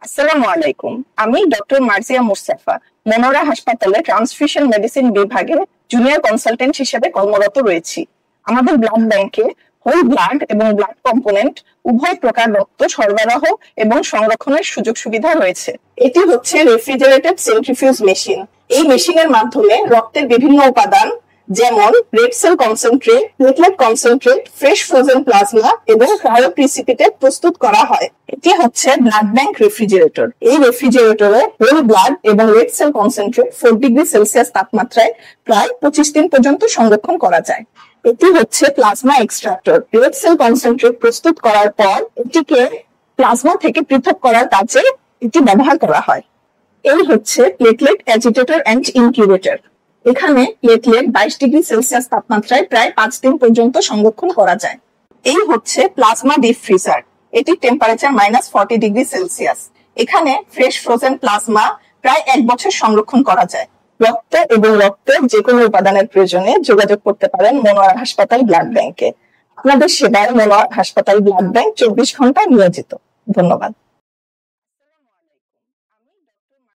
আসসালামু আলাইকুম। আমি ডক্টর মার্জিয়া মুস্তাফা মনোরা হাসপাতালে ট্রান্সফিউশন মেডিসিন বিভাগে জুনিয়র কনসালটেন্ট হিসেবে কর্মরত রয়েছি। আমাদের ব্লাড ব্যাংকে হোল ব্লাড এবং ব্লাড কম্পোনেন্ট উভয় প্রকার রক্ত সরবরাহ এবং সংরক্ষণের সুযোগ সুবিধা রয়েছে। এটি হচ্ছে রেফ্রিজারেটেড সেন্ট্রিফিউজ মেশিন। এই মেশিনের মাধ্যমে রক্তের বিভিন্ন উপাদান যেমন red cell concentrate, platelet concentrate, fresh frozen plasma এবং ক্রায়োপ্রিসিপিটেট প্রস্তুত করা হয়। এটি হচ্ছে ব্লাড ব্যাংক রেফ্রিজারেটর। এই রেফ্রিজারেটরে হোল ব্লাড এবং red cell concentrate 4 degree Celsius তাপমাত্রায় প্রায় 25 দিন পর্যন্ত সংরক্ষণ করা যায়। এটি হচ্ছে plasma extractor. Red cell concentrate প্রস্তুত করার পর এটিকে প্লাজমা থেকে পৃথক করার কাজে এটি ব্যবহার করা হয়। এই হচ্ছে প্লেটলেট অ্যাজিটেটর অ্যান্ড ইনকিউবেটর। এখানে প্লেটলেট 22 ডিগ্রি সেলসিয়াস তাপমাত্রায় প্রায় 5 দিন পর্যন্ত সংরক্ষণ করা যায়। এই হচ্ছে প্লাজমা ডিপ ফ্রিজার। এটি টেম্পারেচার -40 ডিগ্রি সেলসিয়াস। এখানে ফ্রেশ ফ্রোজেন প্লাজমা প্রায় 1 বছর সংরক্ষণ করা যায়। রক্ত এবং রক্তের যে কোনো উপাদানের প্রয়োজনে যোগাযোগ করতে পারেন মনোয়ারা হাসপাতাল ব্লাড ব্যাংকে। আপনাদের সেবায় মনোয়ারা হাসপাতাল ব্লাড ব্যাংক 24 ঘন্টা নিয়োজিত। ধন্যবাদ।